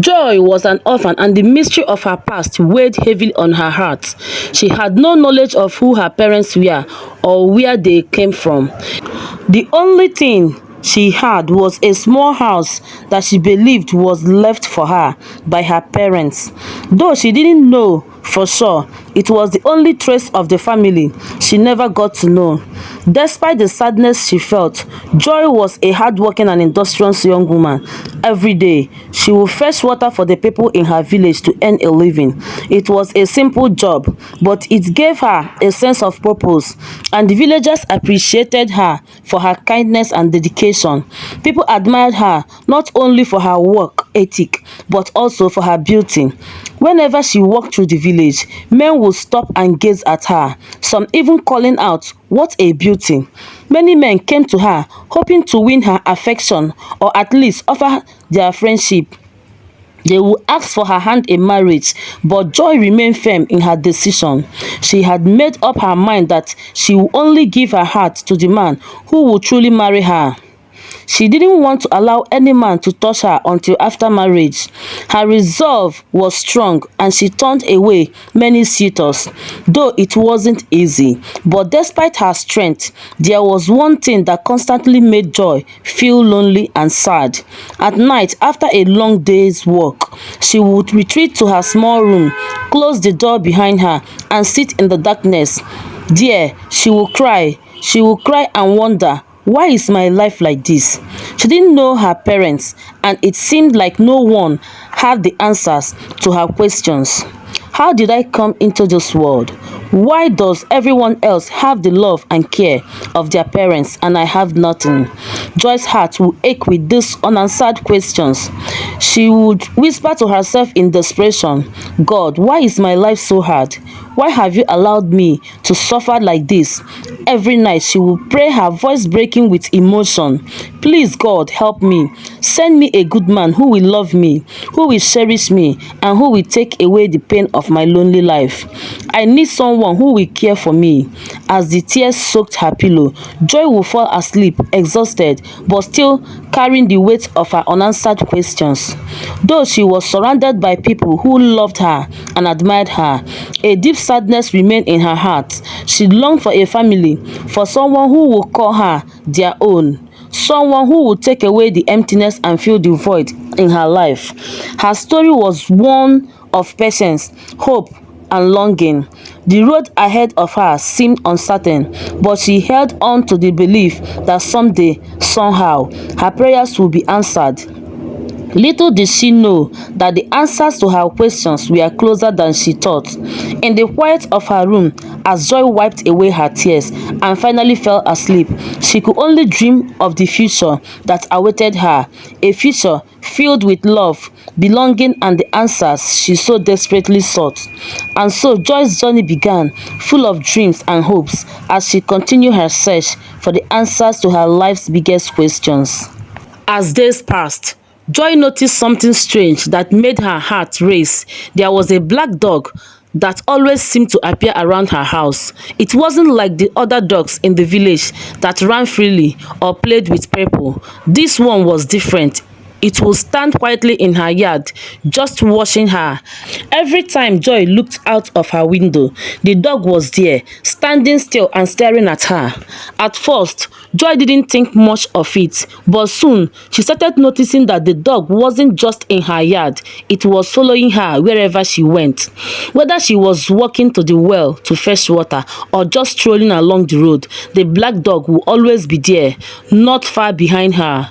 Joy was an orphan, and the mystery of her past weighed heavily on her heart. She had no knowledge of who her parents were or where they came from. The only thing she had was a small house that she believed was left for her by her parents. Though she didn't know for sure, it was the only trace of the family she never got to know. Despite the sadness she felt, Joy was a hardworking and industrious young woman. Every day, she would fetch water for the people in her village to earn a living. It was a simple job, but it gave her a sense of purpose, and the villagers appreciated her for her kindness and dedication. People admired her not only for her work ethic, but also for her beauty. Whenever she walked through the village, men would stop and gaze at her, some even calling out, "What a beauty!" Many men came to her, hoping to win her affection or at least offer their friendship. They would ask for her hand in marriage, but Joy remained firm in her decision. She had made up her mind that she would only give her heart to the man who would truly marry her. She didn't want to allow any man to touch her until after marriage. Her resolve was strong, and she turned away many suitors, though it wasn't easy. But despite her strength, there was one thing that constantly made Joy feel lonely and sad. At night, after a long day's work, she would retreat to her small room, close the door behind her, and sit in the darkness. There, she would cry. She would cry and wonder, why is my life like this? She didn't know her parents, and it seemed like no one had the answers to her questions. How did I come into this world? Why does everyone else have the love and care of their parents and I have nothing? Joy's heart would ache with these unanswered questions. She would whisper to herself in desperation, "God, why is my life so hard? Why have you allowed me to suffer like this?" Every night she would pray, her voice breaking with emotion. "Please, God, help me. Send me a good man who will love me, who will cherish me, and who will take away the pain of my lonely life. I need someone who will care for me." As the tears soaked her pillow, Joy would fall asleep, exhausted, but still carrying the weight of her unanswered questions. Though she was surrounded by people who loved her and admired her, a deep sadness remained in her heart. She longed for a family, for someone who would call her their own. Someone who would take away the emptiness and fill the void in her life. Her story was one of patience, hope, and longing. The road ahead of her seemed uncertain, but she held on to the belief that someday, somehow, her prayers would be answered. Little did she know that the answers to her questions were closer than she thought. In the quiet of her room, as Joy wiped away her tears and finally fell asleep, she could only dream of the future that awaited her, a future filled with love, belonging, and the answers she so desperately sought. And so Joy's journey began, full of dreams and hopes, as she continued her search for the answers to her life's biggest questions. As days passed, Joy noticed something strange that made her heart race. There was a black dog that always seemed to appear around her house. It wasn't like the other dogs in the village that ran freely or played with people. This one was different. It would stand quietly in her yard, just watching her. Every time Joy looked out of her window, the dog was there, standing still and staring at her. At first, Joy didn't think much of it, but soon she started noticing that the dog wasn't just in her yard, it was following her wherever she went. Whether she was walking to the well to fetch water or just strolling along the road, the black dog would always be there, not far behind her.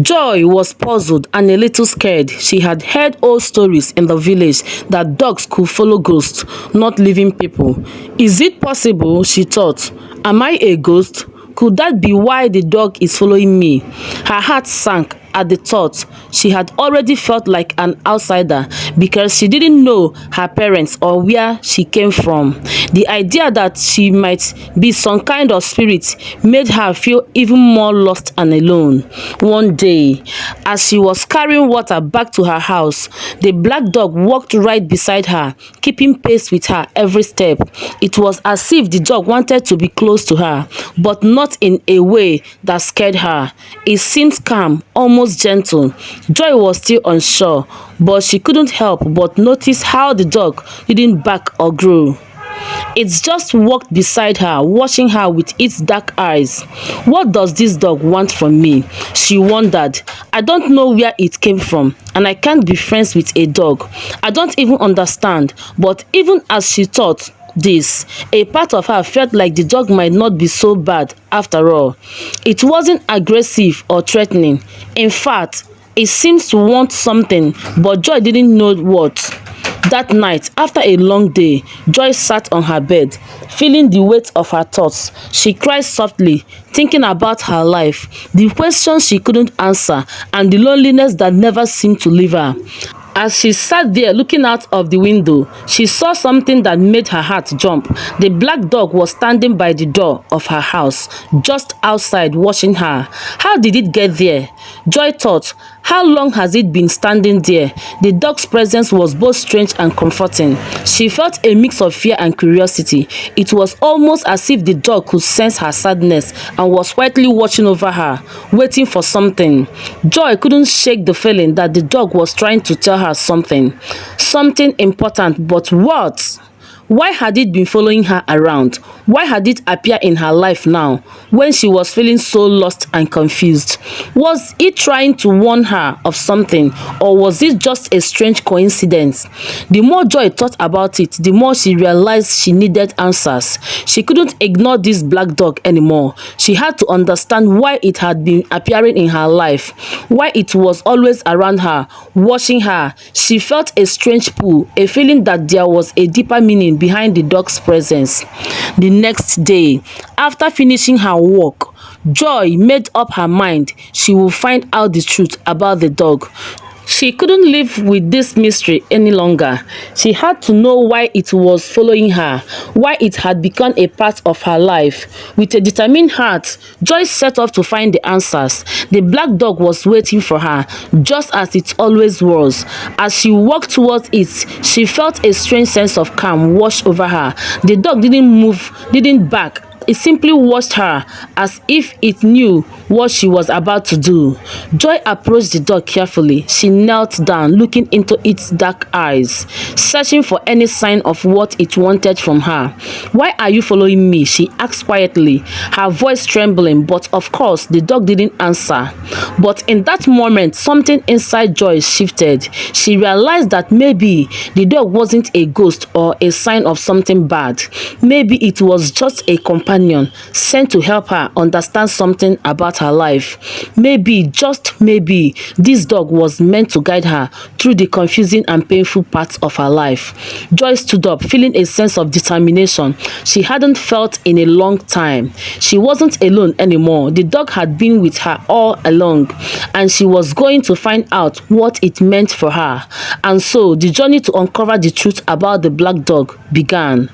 Joy was puzzled and a little scared. She had heard old stories in the village that dogs could follow ghosts, not living people. Is it possible, she thought? Am I a ghost? Could that be why the dog is following me? Her heart sank at the thought. She had already felt like an outsider because she didn't know her parents or where she came from. The idea that she might be some kind of spirit made her feel even more lost and alone. One day, as she was carrying water back to her house, the black dog walked right beside her, keeping pace with her every step. It was as if the dog wanted to be close to her, but not in a way that scared her. It seemed calm, almost almost gentle. Joy was still unsure, but she couldn't help but notice how the dog didn't bark or growl. It just walked beside her, watching her with its dark eyes. What does this dog want from me? She wondered. I don't know where it came from, and I can't be friends with a dog I don't even understand. But even as she thought this, a part of her felt like the dog might not be so bad after all. It wasn't aggressive or threatening. In fact, it seems to want something, but Joy didn't know what. That night, after a long day, Joy sat on her bed, feeling the weight of her thoughts. She cried softly, thinking about her life, the questions she couldn't answer, and the loneliness that never seemed to leave her. As she sat there looking out of the window, she saw something that made her heart jump. The black dog was standing by the door of her house, just outside, watching her. How did it get there? Joy thought. How long has it been standing there? The dog's presence was both strange and comforting. She felt a mix of fear and curiosity. It was almost as if the dog could sense her sadness and was quietly watching over her, waiting for something. Joy couldn't shake the feeling that the dog was trying to tell her something. Something important, but what? Why had it been following her around? Why had it appeared in her life now, when she was feeling so lost and confused? Was it trying to warn her of something, or was it just a strange coincidence? The more Joy thought about it, the more she realized she needed answers. She couldn't ignore this black dog anymore. She had to understand why it had been appearing in her life, why it was always around her, watching her. She felt a strange pull, a feeling that there was a deeper meaning behind the dog's presence. The next day, after finishing her work, Joy made up her mind she would find out the truth about the dog. She couldn't live with this mystery any longer. She had to know why it was following her, why it had become a part of her life. With a determined heart, Joy set off to find the answers. The black dog was waiting for her, just as it always was. As she walked towards it, she felt a strange sense of calm wash over her. The dog didn't move, didn't bark. It simply watched her as if it knew what she was about to do. Joy approached the dog carefully. She knelt down, looking into its dark eyes, searching for any sign of what it wanted from her. "Why are you following me?" she asked quietly, her voice trembling, but of course the dog didn't answer. But in that moment, something inside Joy shifted. She realized that maybe the dog wasn't a ghost or a sign of something bad. Maybe it was just a companion sent to help her understand something about her life. Maybe, just maybe, this dog was meant to guide her through the confusing and painful parts of her life. Joy stood up, feeling a sense of determination she hadn't felt in a long time. She wasn't alone anymore. The dog had been with her all along, and she was going to find out what it meant for her. And so the journey to uncover the truth about the black dog began.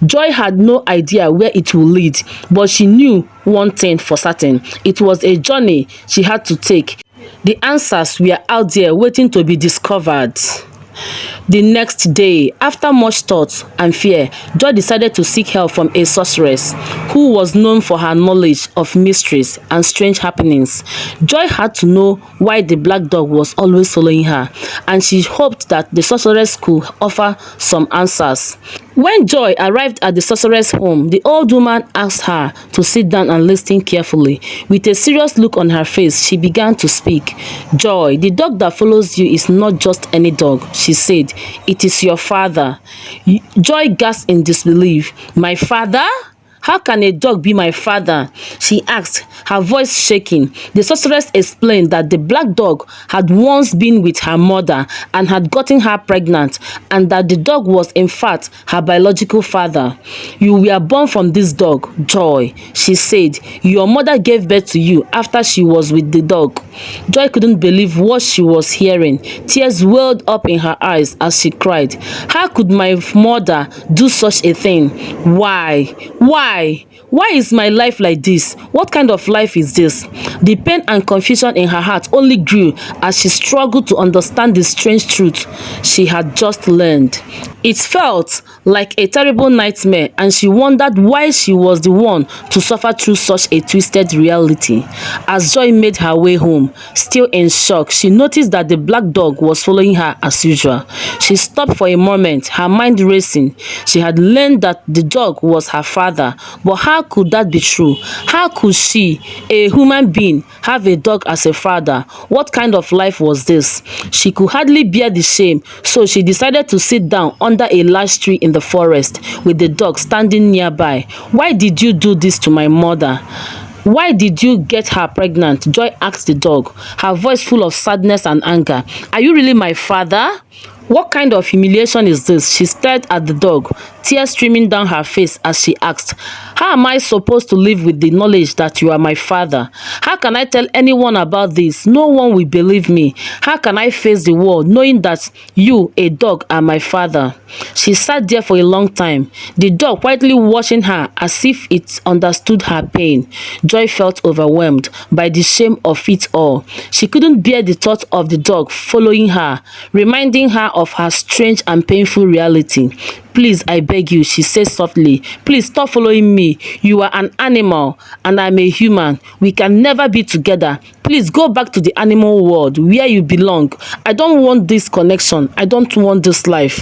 Joy had no idea where it would lead, but she knew one thing for certain. It was a journey she had to take. The answers were out there waiting to be discovered. The next day, after much thought and fear, Joy decided to seek help from a sorceress who was known for her knowledge of mysteries and strange happenings. Joy had to know why the black dog was always following her, and she hoped that the sorceress could offer some answers. When Joy arrived at the sorceress' home, the old woman asked her to sit down and listen carefully. With a serious look on her face, she began to speak. "Joy, the dog that follows you is not just any dog," she said. "It is your father." Joy gasped in disbelief. "My father? How can a dog be my father?" she asked, her voice shaking. The sorceress explained that the black dog had once been with her mother and had gotten her pregnant, and that the dog was in fact her biological father. "You were born from this dog, Joy," she said. "Your mother gave birth to you after she was with the dog." Joy couldn't believe what she was hearing. Tears welled up in her eyes as she cried. "How could my mother do such a thing? Why? Why?" Why? Why is my life like this? What kind of life is this? The pain and confusion in her heart only grew as she struggled to understand the strange truth she had just learned. It felt like a terrible nightmare, and she wondered why she was the one to suffer through such a twisted reality. As Joy made her way home, still in shock, she noticed that the black dog was following her as usual. She stopped for a moment, her mind racing. She had learned that the dog was her father, but how could that be true? How could she, a human being, have a dog as a father? What kind of life was this? She could hardly bear the shame, so she decided to sit down under a large tree in the forest with the dog standing nearby. Why did you do this to my mother? Why did you get her pregnant? Joy asked the dog, her voice full of sadness and anger. Are you really my father? What kind of humiliation is this? She stared at the dog, tears streaming down her face as she asked, how am I supposed to live with the knowledge that you are my father? How can I tell anyone about this? No one will believe me. How can I face the world knowing that you, a dog, are my father? She sat there for a long time, the dog quietly watching her as if it understood her pain. Joy felt overwhelmed by the shame of it all. She couldn't bear the thought of the dog following her, reminding her of her strange and painful reality. Please, I beg you, she said softly. Please stop following me. You are an animal and I'm a human. We can never be together. Please go back to the animal world where you belong. I don't want this connection. I don't want this life.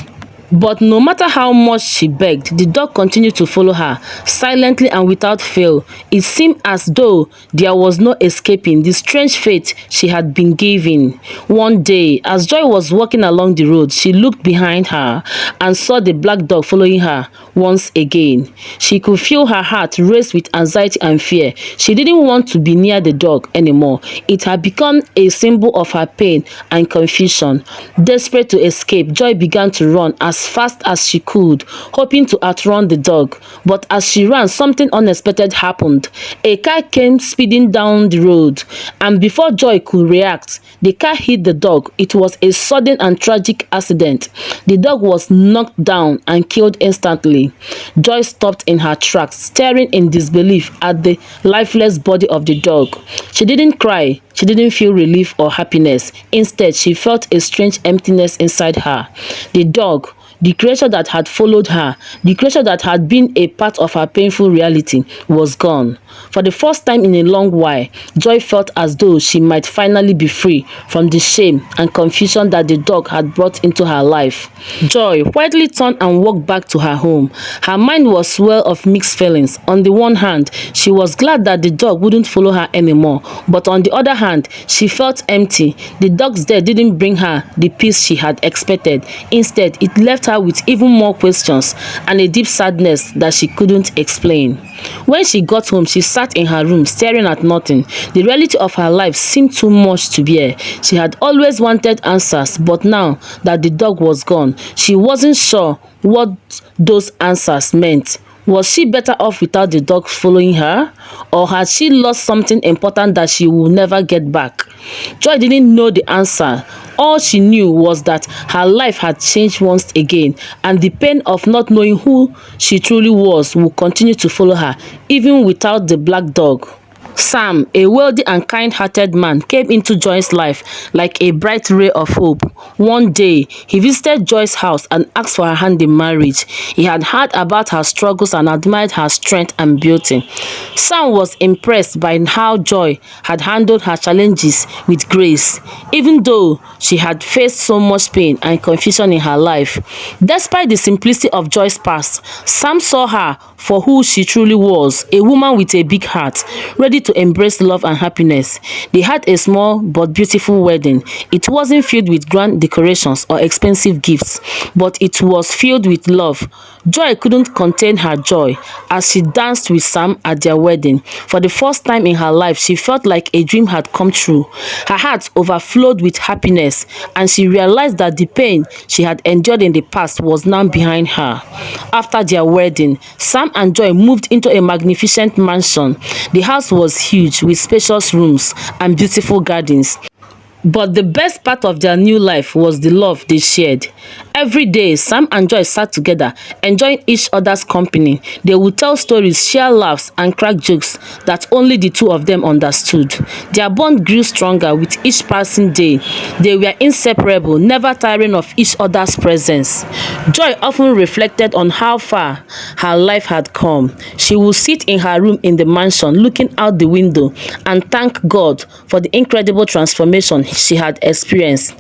But no matter how much she begged, the dog continued to follow her, silently and without fail. It seemed as though there was no escaping the strange fate she had been given. One day, as Joy was walking along the road, she looked behind her and saw the black dog following her once again. She could feel her heart race with anxiety and fear. She didn't want to be near the dog anymore. It had become a symbol of her pain and confusion. Desperate to escape, Joy began to run as fast as she could, hoping to outrun the dog. But as she ran, something unexpected happened. A car came speeding down the road, and before Joy could react, the car hit the dog. It was a sudden and tragic accident. The dog was knocked down and killed instantly. Joy stopped in her tracks, staring in disbelief at the lifeless body of the dog. She didn't cry. She didn't feel relief or happiness. Instead, she felt a strange emptiness inside her. The dog, the creature that had followed her, the creature that had been a part of her painful reality, was gone. For the first time in a long while, Joy felt as though she might finally be free from the shame and confusion that the dog had brought into her life. Joy quietly turned and walked back to her home. Her mind was swell of mixed feelings. On the one hand, she was glad that the dog wouldn't follow her anymore, but on the other hand, she felt empty. The dog's death didn't bring her the peace she had expected. Instead, it left her with even more questions and a deep sadness that she couldn't explain. When she got home, she sat in her room staring at nothing. The reality of her life seemed too much to bear. She had always wanted answers, but now that the dog was gone, she wasn't sure what those answers meant. Was she better off without the dog following her? Or had she lost something important that she will never get back? Joy didn't know the answer. All she knew was that her life had changed once again, and the pain of not knowing who she truly was would continue to follow her, even without the black dog. Sam, a wealthy and kind-hearted man, came into Joy's life like a bright ray of hope. One day, he visited Joy's house and asked for her hand in marriage. He had heard about her struggles and admired her strength and beauty. Sam was impressed by how Joy had handled her challenges with grace, even though she had faced so much pain and confusion in her life. Despite the simplicity of Joy's past, Sam saw her for who she truly was, a woman with a big heart, ready to embrace love and happiness. They had a small but beautiful wedding. It wasn't filled with grand decorations or expensive gifts, but it was filled with love. Joy couldn't contain her joy as she danced with Sam at their wedding. For the first time in her life, she felt like a dream had come true. Her heart overflowed with happiness, and she realized that the pain she had endured in the past was now behind her. After their wedding, Sam and Joy moved into a magnificent mansion. The house was huge with spacious rooms and beautiful gardens. But the best part of their new life was the love they shared. Every day, Sam and Joy sat together, enjoying each other's company. They would tell stories, share laughs, and crack jokes that only the two of them understood. Their bond grew stronger with each passing day. They were inseparable, never tiring of each other's presence. Joy often reflected on how far her life had come. She would sit in her room in the mansion, looking out the window, and thank God for the incredible transformation she had experienced.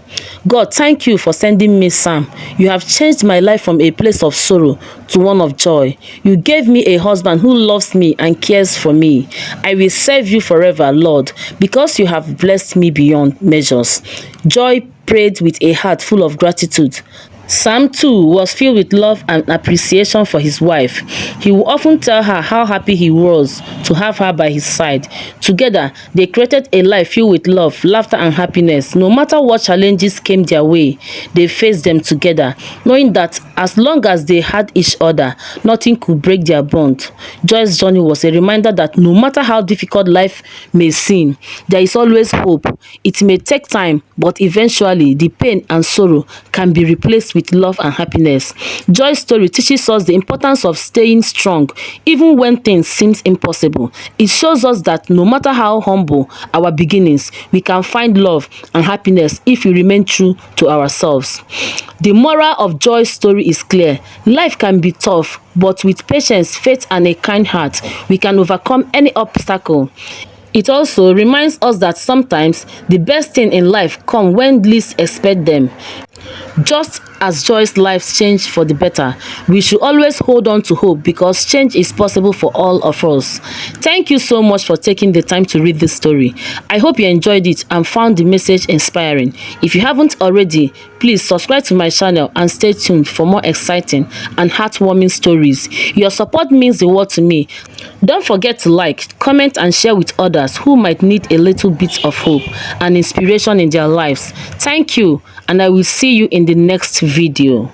God, thank you for sending me Sam. You have changed my life from a place of sorrow to one of joy. You gave me a husband who loves me and cares for me. I will serve you forever, Lord, because you have blessed me beyond measures. Joy prayed with a heart full of gratitude. Sam too was filled with love and appreciation for his wife. He would often tell her how happy he was to have her by his side. Together, they created a life filled with love, laughter, and happiness. No matter what challenges came their way, they faced them together, knowing that as long as they had each other, nothing could break their bond. Joy's journey was a reminder that no matter how difficult life may seem, there is always hope. It may take time, but eventually the pain and sorrow can be replaced with love and happiness. Joy's story teaches us the importance of staying strong even when things seem impossible. It shows us that no matter how humble our beginnings, we can find love and happiness if we remain true to ourselves. The moral of Joy's story is clear. Life can be tough, but with patience, faith, and a kind heart, we can overcome any obstacle. It also reminds us that sometimes the best thing in life come when least expect them. Just as Joy's life changed for the better, we should always hold on to hope because change is possible for all of us. Thank you so much for taking the time to read this story. I hope you enjoyed it and found the message inspiring. If you haven't already, please subscribe to my channel and stay tuned for more exciting and heartwarming stories. Your support means the world to me. Don't forget to like, comment, and share with others who might need a little bit of hope and inspiration in their lives. Thank you, and I will see you in the next video.